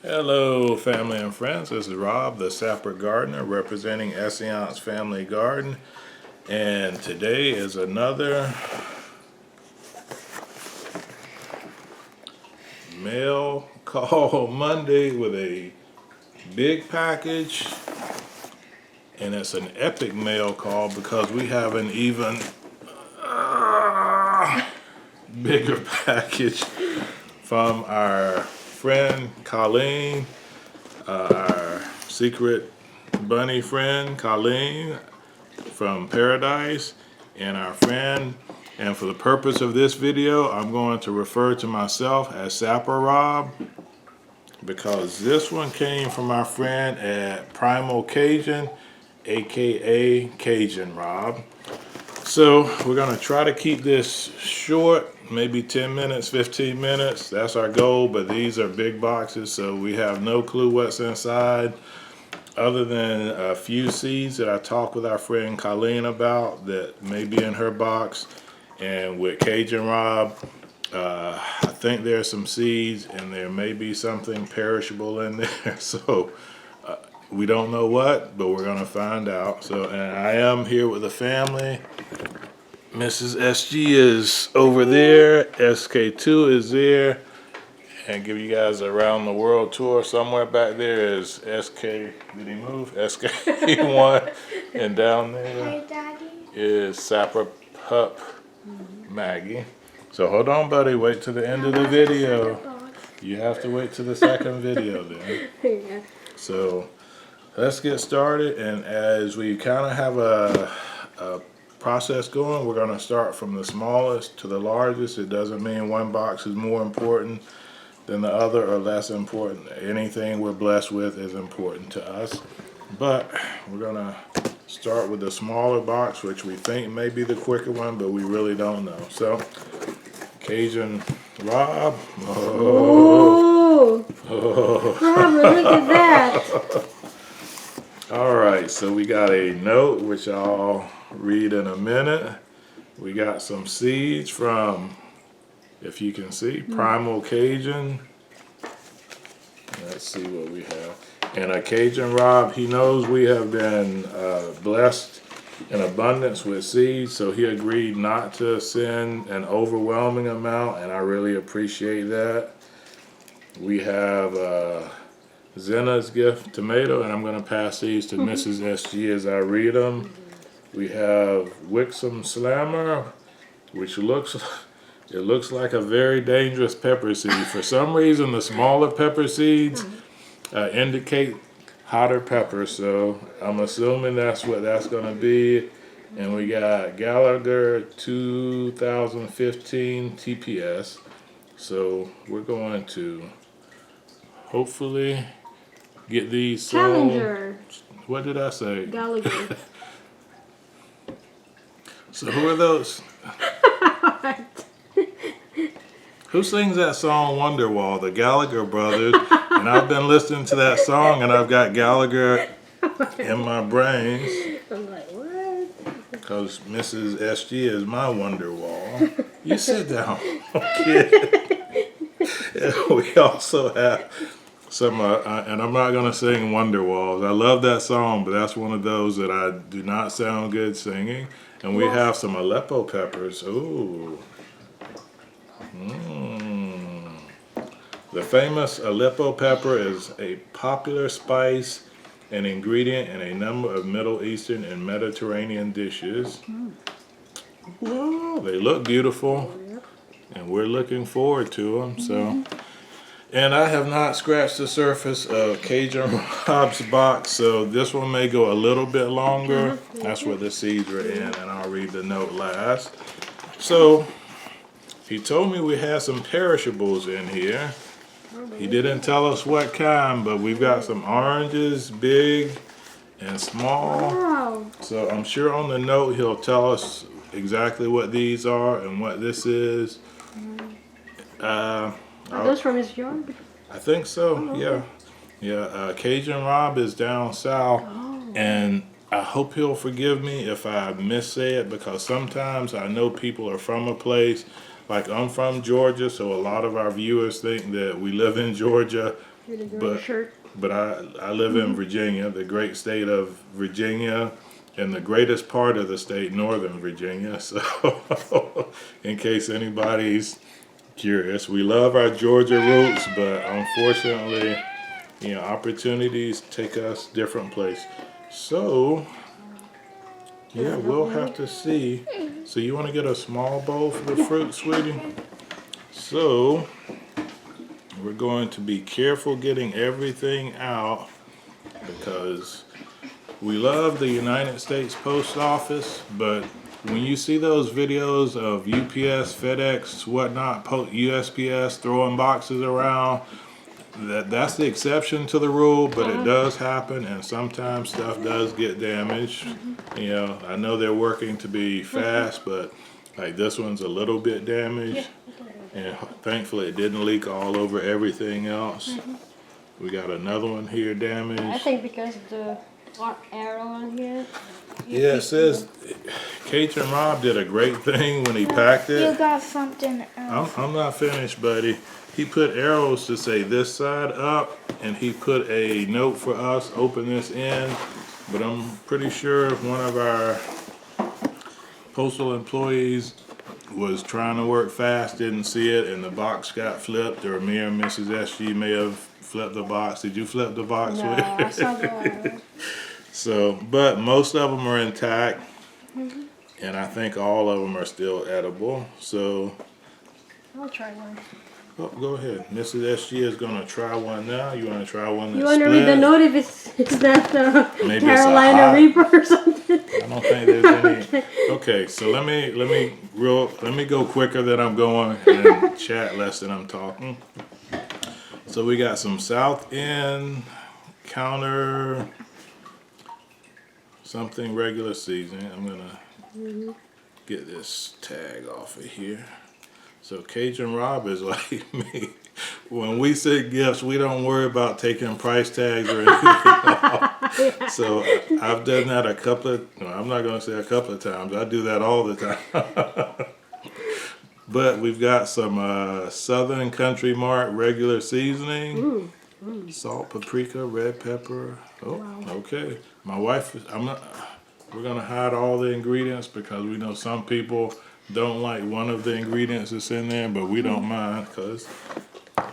Hello family and friends, this is Rob the Sapper Gardener representing Essayons Family Garden, and today is another mail call Monday with a big package, and it's an epic mail call because we have an even bigger package from our friend Colleen, our secret bunny friend Colleen from Paradise, and our friend, and for the purpose of this video I'm going to refer to myself as Sapper Rob because this one came from our friend at Primal Cajun, aka Cajun Rob. So we're going to try to keep this short, maybe 10 minutes, 15 minutes. That's our goal, but these are big boxes, so we have no clue what's inside other than a few seeds that I talked with our friend Colleen about that may be in her box. And with Cajun Rob, I think there's some seeds and there may be something perishable in there. So we don't know what, but we're going to find out. So, and I am here with the family. Mrs. SG is over there. SK2 is there. And give you guys a around the world tour. Somewhere back there is SK, did he move? SK1. And down there is Sapper Pup Maggie. So hold on, buddy. Wait till the end of the video. You have to wait till the second video then. So let's get started, and as we kind of have a process going, we're going to start from the smallest to the largest. It doesn't mean one box is more important than the other or less important. Anything we're blessed with is important to us, but we're going to start with the smaller box, which we think may be the quicker one, but we really don't know. So Cajun Rob. Oh, Robert, look at that. Alright, so we got a note which I'll read in a minute. We got some seeds from, if you can see, Primal Cajun. Let's see what we have. And a Cajun Rob, he knows we have been blessed in abundance with seeds, so he agreed not to send an overwhelming amount, and I really appreciate that. We have Zena's Gift Tomato, and I'm going to pass these to Mrs. SG as I read them. We have Wixom Slammer, which looks like a very dangerous pepper seed. For some reason, the smaller pepper seeds indicate hotter pepper, so I'm assuming that's what that's going to be. And we got Gallagher 2015 TPS. So we're going to hopefully get these sold. Challenger. What did I say? Gallagher. So who are those? Who sings that song Wonderwall? The Gallagher brothers. And I've been listening to that song and I've got Gallagher in my brains. I'm like, what? Because Mrs. SG is my Wonderwall. You sit down, kid. We also have some, and I'm not going to sing Wonderwalls. I love that song, but that's one of those that I do not sound good singing. And we have some Aleppo peppers. Ooh. The famous Aleppo pepper is a popular spice and ingredient in a number of Middle Eastern and Mediterranean dishes. Whoa, they look beautiful, and we're looking forward to them. So, and I have not scratched the surface of Cajun Rob's box, so this one may go a little bit longer. That's what the seeds are in, and I'll read the note last. So he told me we had some perishables in here. He didn't tell us what kind, but we've got some oranges, big and small. Wow. So I'm sure on the note he'll tell us exactly what these are and what this is. Are those from his yard? I think so, Oh, yeah. Yeah, Cajun Rob is down south, and I hope he'll forgive me if I missay it, because sometimes I know people are from a place, like I'm from Georgia, so a lot of our viewers think that we live in Georgia, but I live in Virginia, the great state of Virginia, and the greatest part of the state, Northern Virginia. So in case anybody's curious, we love our Georgia roots, but unfortunately, you know, opportunities take us different places. So yeah, we'll have to see. So you want to get a small bowl for the fruit, sweetie? So we're going to be careful getting everything out because we love the United States Post Office, but when you see those videos of UPS, FedEx, whatnot, USPS throwing boxes around, that's the exception to the rule, but it does happen, and sometimes stuff does get damaged. You know, I know they're working to be fast, but like this one's a little bit damaged, and thankfully it didn't leak all over everything else. We got another one here damaged. I think because the arrow on here. Yeah, it says Cajun Rob did a great thing when he packed it. You got something else. I'm not finished, buddy. He put arrows to say this side up, and he put a note for us, open this end. But I'm pretty sure one of our postal employees was trying to work fast, didn't see it, and the box got flipped, or me or Mrs. SG may have flipped the box. Did you flip the box? No, I saw the So, but most of them are intact, and I think all of them are still edible. So, I'll try one. oh, go ahead. Mrs. SG is gonna try one now. You want to try one that's You want to split? read the note if it's not Maybe Carolina it's a Reaper or something? I don't think there's any. Okay, so let me go quicker than I'm going and chat less than I'm talking. So we got some South End counter something regular seasoning. I'm gonna get this tag off of here. So Cajun Rob is like me. When we send gifts, we don't worry about taking price tags or anything off. So I've done that a couple of, no, I'm not going to say a couple of times. I do that all the time. But we've got some Southern Country Mart regular seasoning. Salt, paprika, red pepper. Oh, okay. My wife, we're going to hide all the ingredients because we know some people don't like one of the ingredients that's in there, but we don't mind because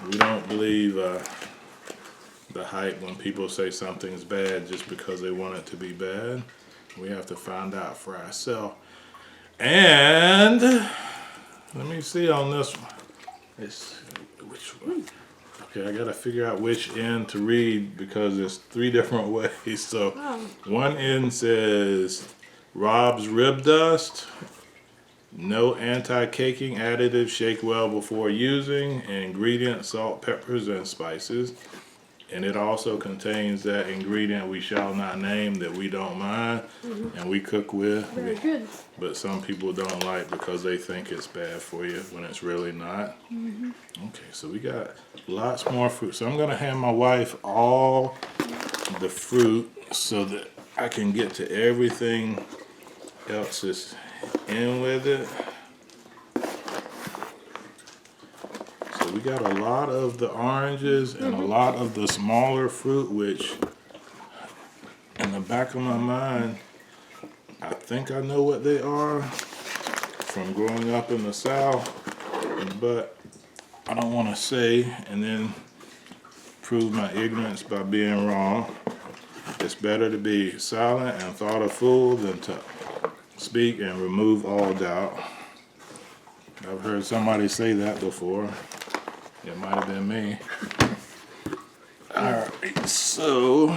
we don't believe the hype when people say something's bad just because they want it to be bad. We have to find out for ourselves. And let me see on this one. Which one? Okay, I gotta figure out which end to read because there's 3 different ways. So one end says Rob's Rib Dust. No anti-caking additive, shake well before using. Ingredients, salt, peppers, and spices. And it also contains that ingredient we shall not name that we don't mind and we cook with. Very good. But some people don't like because they think it's bad for you when it's really not. Okay, so we got lots more fruit. So I'm gonna hand my wife all the fruit so that I can get to everything else that's in with it. So we got a lot of the oranges and a lot of the smaller fruit, which in the back of my mind, I think I know what they are from growing up in the South, but I don't want to say and then prove my ignorance by being wrong. It's better to be silent and thought a fool than to speak and remove all doubt. I've heard somebody say that before. It might have been me. Alright, so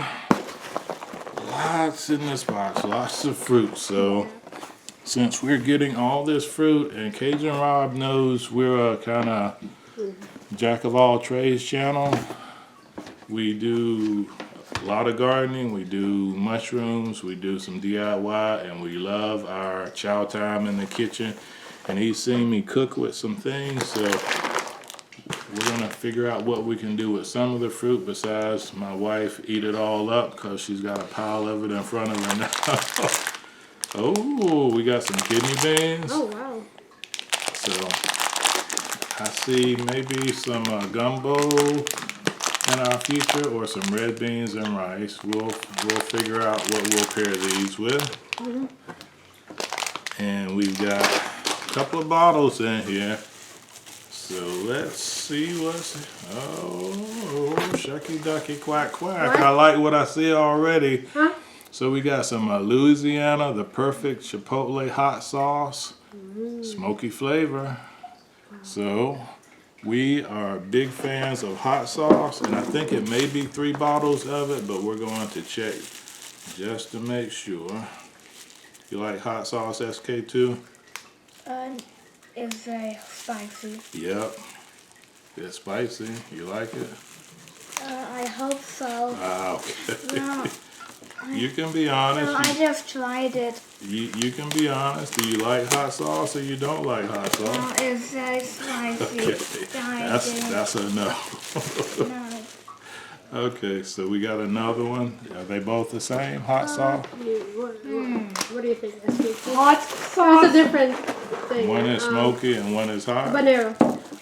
lots in this box, lots of fruit. So since we're getting all this fruit, and Cajun Rob knows we're a kind of jack of all trades channel, we do a lot of gardening, we do mushrooms, we do some DIY, and we love our chow time in the kitchen. And he's seen me cook with some things, so we're gonna figure out what we can do with some of the fruit besides my wife eat it all up because she's got a pile of it in front of her now. Oh, we got some kidney beans. Oh, wow. So I see maybe some gumbo in our future, or some red beans and rice. We'll figure out what we'll pair these with. And we've got a couple of bottles in here. So let's see what's. Oh, shucky ducky quack quack! What? I like what I see already. Huh? So we got some Louisiana, the perfect Chipotle hot sauce, smoky flavor. So we are big fans of hot sauce, and I think it may be 3 bottles of it, but we're going to check just to make sure. You like hot sauce, SK2? It's very spicy. Yep. It's spicy. You like it? I hope so. Ah, okay. No, You can be honest. no, I just tried it. You can be honest. Do you like hot sauce or you don't like hot sauce? No, it's very spicy. Okay. That's a no. No. Okay, so we got another one. Are they both the same? Hot sauce? What do you think? Hot sauce. It's a different thing. One is smoky and one is hot? Habanero.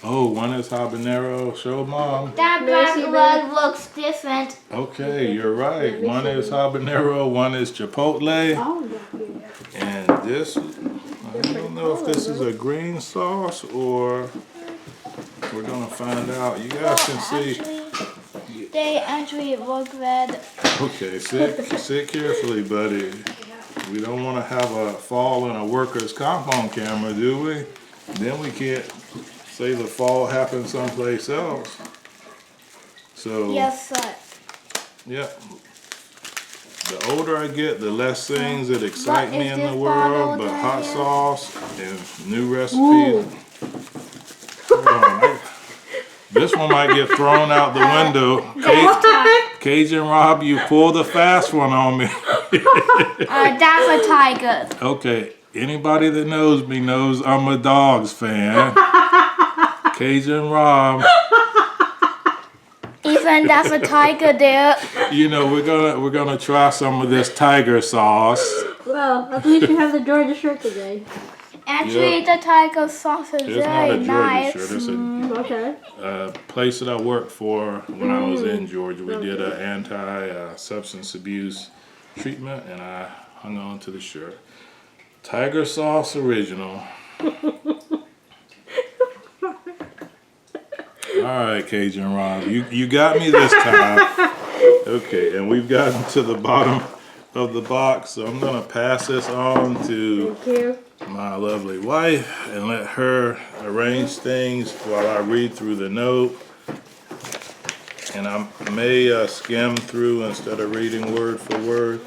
Oh, one is habanero. Show mom. That Messy black one looks different. Okay, you're right. Yeah, One me is too. habanero, one is chipotle. Oh, yeah. And this, I don't know if this is a green sauce or we're gonna find out. You guys can see. They actually look red. Okay, sit carefully, buddy. We don't want to have a fall in a worker's comp on camera, do we? Then we can't say the fall happened someplace else. So, Yes, sir. yeah. The older I get, the less things that excite What me is in the this world, bottle but down hot here? sauce and new Ooh. recipes. Hold on. This one might get thrown out the window. Cajun Rob, you pulled a fast one on me. That's a tiger. Okay, anybody that knows me knows I'm a Dogs fan. Cajun Rob, Even that's a tiger there. you know we're gonna try some of this tiger sauce. Well, at least you have the Georgia shirt today. Actually, the tiger sauce is It's not a very Georgia nice. shirt. It's Okay. a place that I worked for when I was in Georgia. We did an anti-substance abuse treatment, and I hung on to the shirt. Tiger sauce original. All right, Cajun Rob, you got me this time. Okay, and we've gotten to the bottom of the box, so I'm gonna pass this on to Thank you. my lovely wife and let her arrange things while I read through the note. And I may skim through instead of reading word for word.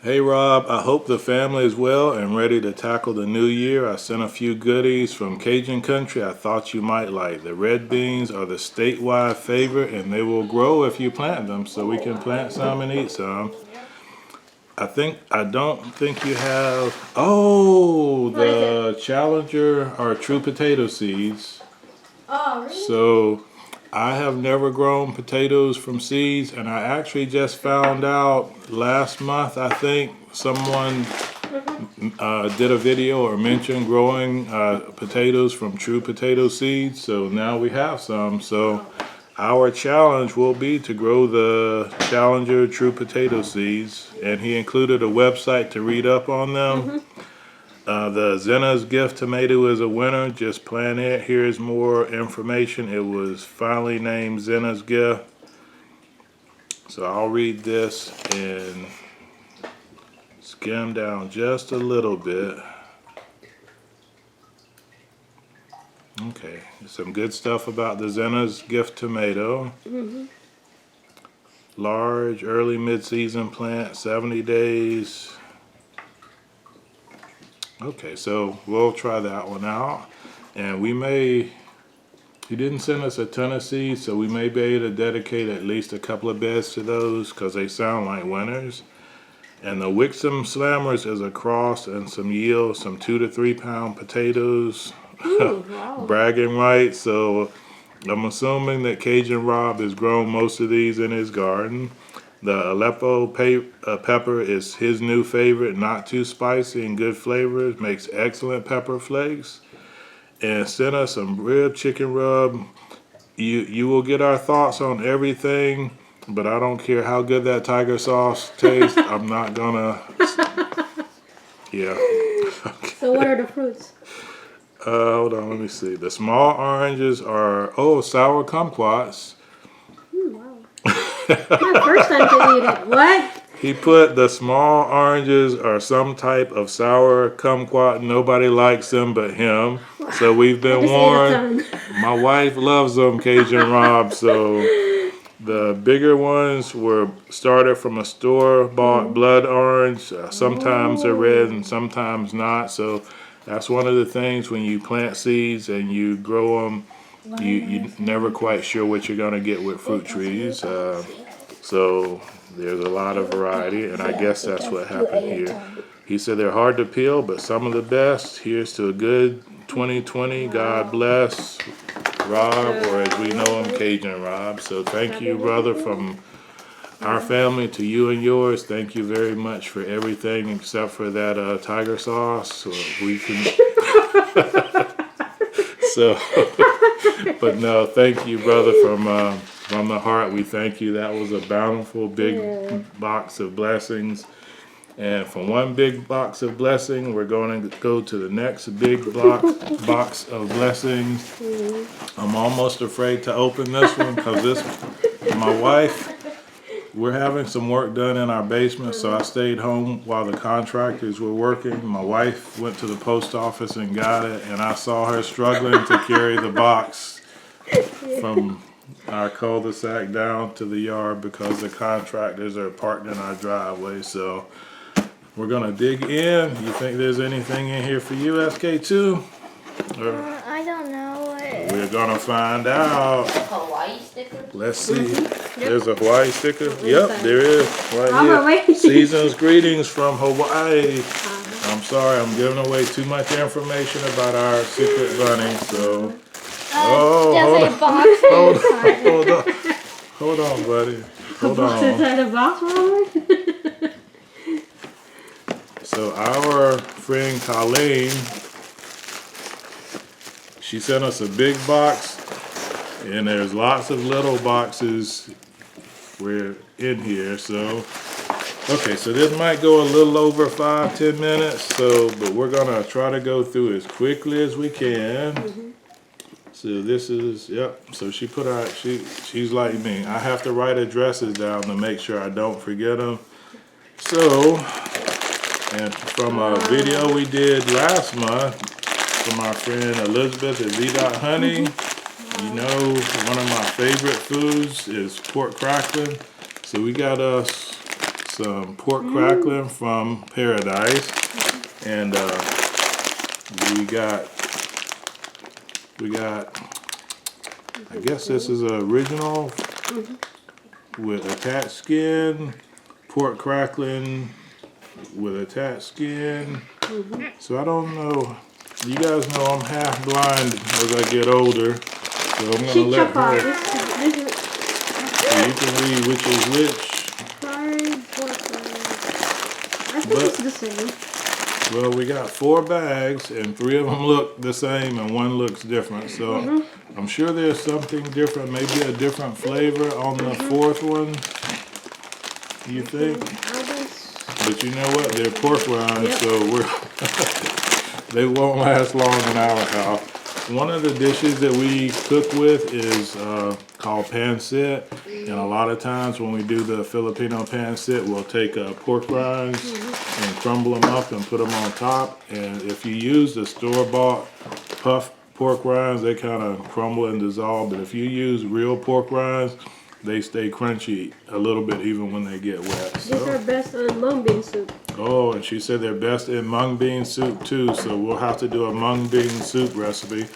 Hey Rob, I hope the family is well and ready to tackle the new year. I sent a few goodies from Cajun country I thought you might like. The red beans are the statewide favorite and they will grow if you plant them, so we can plant some and eat some. I don't think you have, the Challenger or True Potato Seeds. Oh, really? So I have never grown potatoes from seeds, and I actually just found out last month, I think, someone did a video or mentioned growing potatoes from True Potato Seeds. So now we have some. So our challenge will be to grow the Challenger True Potato Seeds, and he included a website to read up on them. The Zena's Gift tomato is a winner. Just plant it. Here's more information. It was finally named Zena's Gift. So I'll read this and skim down just a little bit. Okay, some good stuff about the Zena's Gift tomato. Large, early mid-season plant, 70 days. Okay, so we'll try that one out. And we may, he didn't send us a ton of seeds, so we may be able to dedicate at least a couple of beds to those because they sound like winners. And the Wixom Slammers is a cross and some yield, some 2 to 3 pound potatoes. Ooh, wow. Bragging rights. So I'm assuming that Cajun Rob has grown most of these in his garden. The Aleppo pepper is his new favorite, not too spicy and good flavors, makes excellent pepper flakes. And sent us some rib chicken rub. You will get our thoughts on everything, but I don't care how good that tiger sauce tastes. I'm not gonna. Yeah. Okay. So what are the fruits? Hold on, let me see. The small oranges are sour kumquats. Wow. My first time to eat it. What? He put the small oranges are some type of sour kumquat. Nobody likes them but him. So we've been warned. My wife loves them, Cajun Rob. So the bigger ones were started from a store-bought blood orange. Sometimes they're red and sometimes not. So that's one of the things when you plant seeds and you grow them, you're never quite sure what you're going to get with fruit trees. So there's a lot of variety, and I guess that's what happened here. He said they're hard to peel, but some of the best. Here's to a good 2020. God bless Rob, or as we know him, Cajun Rob. So thank you, brother, from our family to you and yours. Thank you very much for everything except for that tiger sauce. So we can. So, but no, thank you, brother, from the heart. We thank you. That was a bountiful big box of blessings. And from one big box of blessing, we're going to go to the next big box of blessings. I'm almost afraid to open this one because my wife, we're having some work done in our basement, so I stayed home while the contractors were working. My wife went to the post office and got it, and I saw her struggling to carry the box from our cul-de-sac down to the yard because the contractors are parked in our driveway. So we're gonna dig in. You think there's anything in here for you, SK2? I don't know. We're gonna find out. Hawaii sticker? Let's see. There's a Hawaii sticker. Yep, there is. Right here. Season's greetings from Hawaii. I'm sorry, I'm giving away too much information about our secret bunny. So, hold on, buddy. Hold on. Inside the box, Robert? So our friend Colleen, she sent us a big box, and there's lots of little boxes we're in here. So, okay, so this might go a little over 5-10 minutes. So, but we're gonna try to go through as quickly as we can. So this is, yep. So she put out, she's like me. I have to write addresses down to make sure I don't forget them. So, and from a video we did last month from our friend Elizabeth at Z.Honey, you know, one of my favorite foods is pork crackling. So we got us some pork crackling from Paradise, and we got, I guess this is original with attached skin, pork crackling with attached skin. So I don't know. You guys know I'm half blind as I get older, so I'm gonna let her. So you can read which is which. I think it's the same. Well, we got 4 bags, and 3 of them look the same, and 1 looks different. So I'm sure there's something different, maybe a different flavor on the 4th one. You think? But you know what? They're pork rinds, so they won't last long in our house. One of the dishes that we cook with is called pancit, and a lot of times when we do the Filipino pancit, we'll take pork rinds and crumble them up and put them on top. And if you use the store-bought puff pork rinds, they kind of crumble and dissolve. But if you use real pork rinds, they stay crunchy a little bit even when they get wet. So. These are best on mung bean soup. Oh, and she said they're best in mung bean soup too, so we'll have to do a mung bean soup recipe.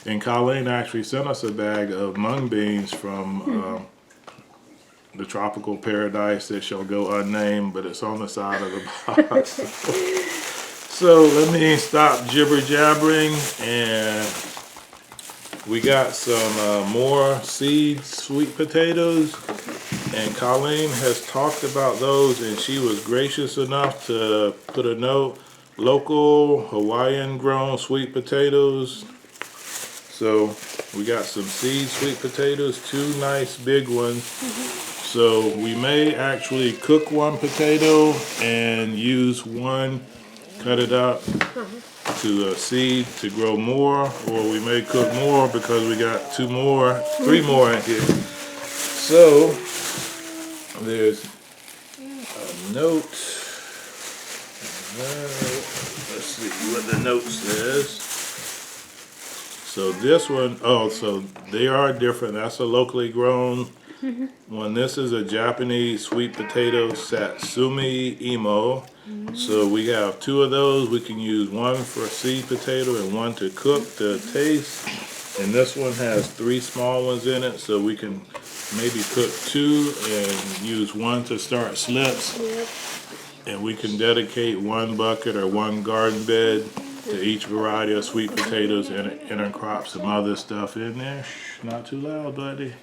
And Colleen actually sent us a bag of mung beans from the tropical paradise that shall go unnamed, but it's on the side of the box. So let me stop jibber jabbering, and we got some more seed sweet potatoes. And Colleen has talked about those, and she was gracious enough to put a note, local Hawaiian grown sweet potatoes. So we got some seed sweet potatoes, 2 nice big ones. So we may actually cook one potato and use one, cut it up to seed to grow more, or we may cook more because we got 3 more in here. So there's a note. Let's see what the note says. So this one, oh, so they are different. That's a locally grown one. This is a Japanese sweet potato satsumi imo. So we have 2 of those. We can use one for seed potato and one to cook to taste. And this one has 3 small ones in it, so we can maybe cook 2 and use one to start slips. Yep. And we can dedicate 1 bucket or 1 garden bed to each variety of sweet potatoes and intercrop some other stuff in there. Shh, not too loud, buddy.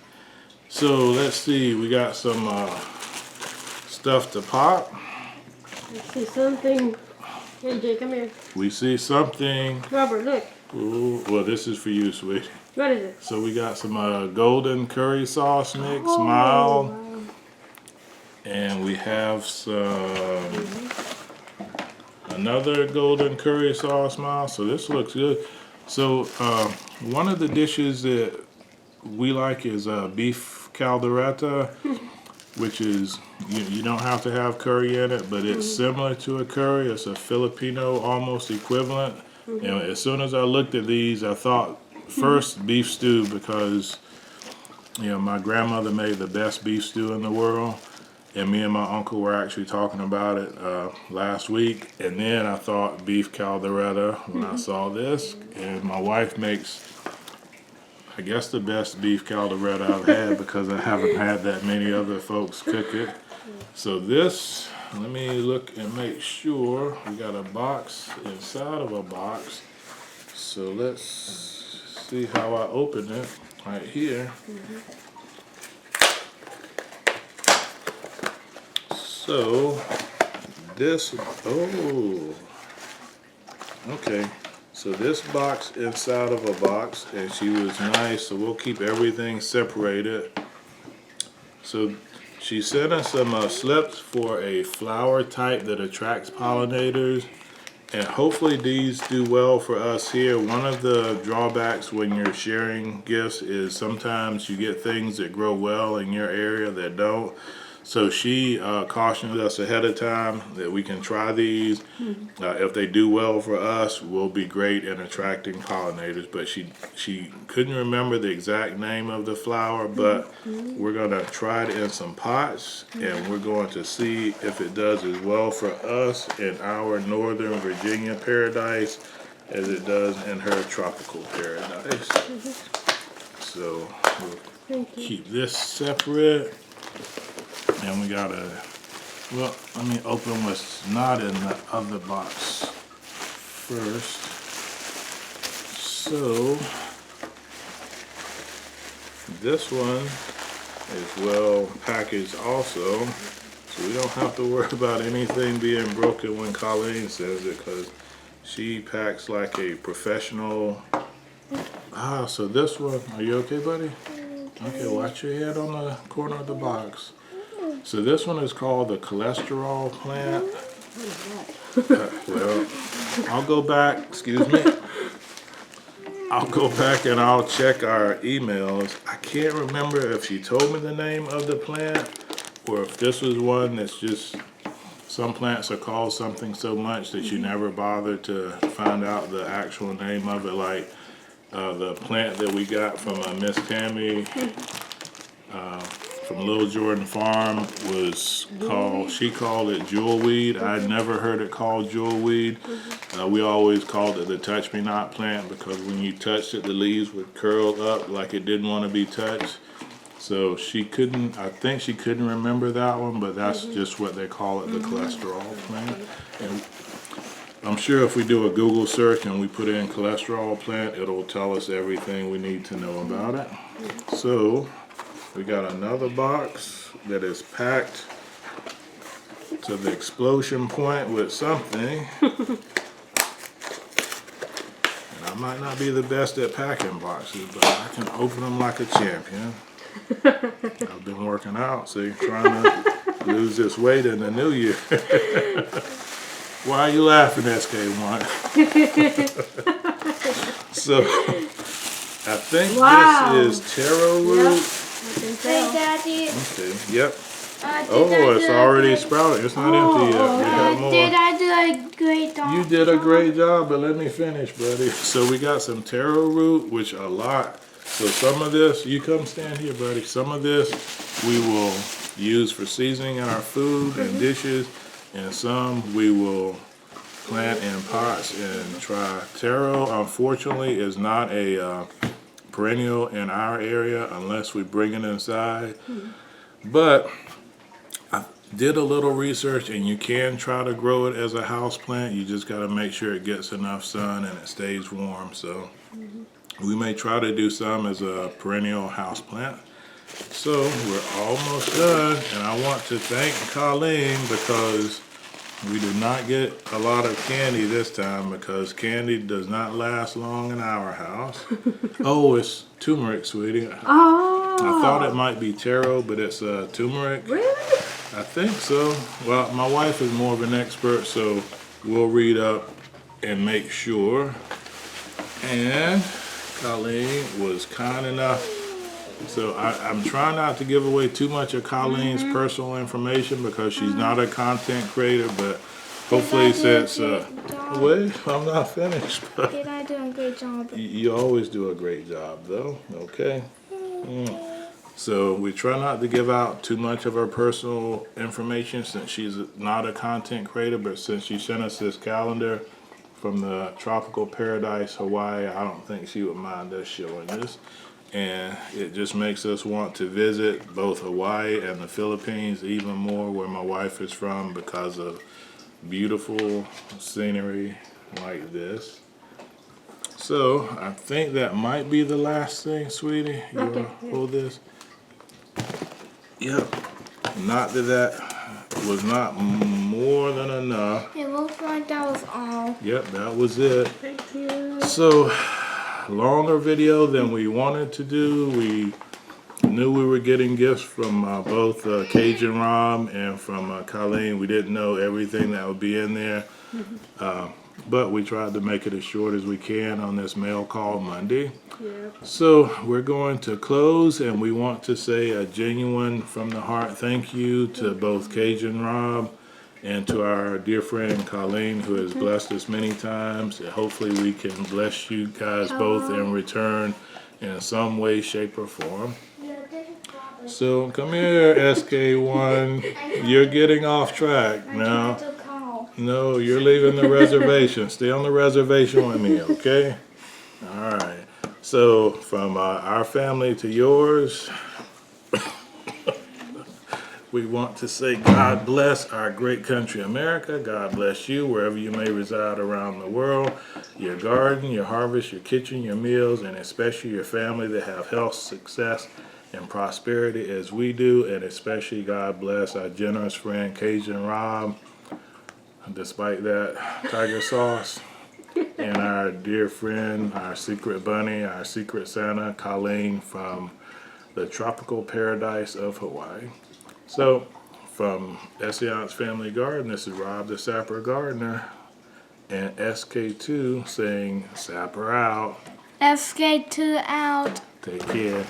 So let's see, we got some stuff to pop. I see something. Hey, Jay, come here. We see something. Robert, look. Ooh, well, this is for you, sweetie. What is it? So we got some golden curry sauce mix, Oh, mild. wow. And we have some another golden curry sauce mild. So this looks good. So one of the dishes that we like is beef caldereta, which is, you don't have to have curry in it, but it's similar to a curry. It's a Filipino almost equivalent. And as soon as I looked at these, I thought first beef stew, because my grandmother made the best beef stew in the world. And me and my uncle were actually talking about it last week. And then I thought beef caldereta when I saw this. And my wife makes, I guess, the best beef caldereta I've had, because I haven't had that many other folks cook it. So this, let me look and make sure. We got a box inside of a box. So let's see how I open it right here. So this, oh, okay. So this box inside of a box, and she was nice, so we'll keep everything separated. So she sent us some slips for a flower type that attracts pollinators, and hopefully these do well for us here. One of the drawbacks when you're sharing gifts is sometimes you get things that grow well in your area that don't. So she cautioned us ahead of time that we can try these. If they do well for us, we'll be great in attracting pollinators. But she couldn't remember the exact name of the flower, but we're going to try it in some pots, and we're going to see if it does as well for us in our Northern Virginia paradise as it does in her tropical paradise. So we'll keep this separate. And we got well, let me open what's not in the other box first. So, this one is well packaged also. So we don't have to worry about anything being broken when Colleen sends it, because she packs like a professional. So this one, are you okay, buddy? Okay, watch your head on the corner of the box. So this one is called the cholesterol plant. Well, I'll go back, excuse me. I'll go back and I'll check our emails. I can't remember if she told me the name of the plant, or if this was one that's just, some plants are called something so much that you never bother to find out the actual name of it. Like the plant that we got from Miss Tammy from Little Jordan Farm was called, she called it jewelweed. I'd never heard it called jewelweed. We always called it the touch me not plant, because when you touched it, the leaves would curl up like it didn't want to be touched. So she couldn't, I think she couldn't remember that one, but that's just what they call it, the cholesterol plant. And I'm sure if we do a Google search and we put in cholesterol plant, it'll tell us everything we need to know about it. So We got another box that is packed to the explosion point with something. And I might not be the best at packing boxes, but I can open them like a champion. I've been working out, see, trying to lose this weight in the new year. Why are you laughing, SK1? So, I think this is taro root. Hey, Daddy. Okay, yep. Oh, it's already sprouted. It's not empty yet. We got more. Did I do a great job? You did a great job, but let me finish, buddy. So we got some taro root, which a lot. So some of this, you come stand here, buddy. Some of this we will use for seasoning in our food and dishes, and some we will plant in pots and try. Taro, unfortunately, is not a perennial in our area unless we bring it inside. But I did a little research, and you can try to grow it as a house plant. You just got to make sure it gets enough sun and it stays warm. So we may try to do some as a perennial house plant. So we're almost done, and I want to thank Colleen because we do not get a lot of candy this time because candy does not last long in our house. Oh, it's turmeric, sweetie. Oh. I thought it might be taro, but it's turmeric. Really? I think so. Well, my wife is more of an expert, so we'll read up and make sure. And Colleen was kind enough. So I'm trying not to give away too much of Colleen's personal information because she's not a content creator, but hopefully since, wait, I'm not finished. Did I do a great job? You always do a great job though, okay? So we try not to give out too much of her personal information since she's not a content creator, but since she sent us this calendar from the tropical paradise, Hawaii, I don't think she would mind us showing this. And it just makes us want to visit both Hawaii and the Philippines even more, where my wife is from, because of beautiful scenery like this. So I think that might be the last thing, sweetie. You Okay, wanna hold this? Yep. Not that was not more than enough. It looks like that was all. Yep, that was it. Thank you. So, longer video than we wanted to do. We knew we were getting gifts from both Cajun Rom and from Colleen. We didn't know everything that would be in there, but we tried to make it as short as we can on this mail call Monday. Yep. So we're going to close, and we want to say a genuine from the heart thank you to both Cajun Rob and to our dear friend Colleen, who has blessed us many times. And hopefully we can bless you guys both in return in some way, shape, or form. So come here, SK1. You're getting off track now. No, you're leaving the reservation. Stay on the reservation with me, okay? All right. So from our family to yours, we want to say God bless our great country, America. God bless you wherever you may reside around the world. Your garden, your harvest, your kitchen, your meals, and especially your family that have health, success, and prosperity as we do. And especially God bless our generous friend Cajun Rob, despite that tiger sauce, and our dear friend, our secret bunny, our secret Santa, Colleen from the tropical paradise of Hawaii. So, from Essayons Family Garden, this is Rob the Sapper Gardener, and SK2 saying, Sapper out. SK2 out. Take care.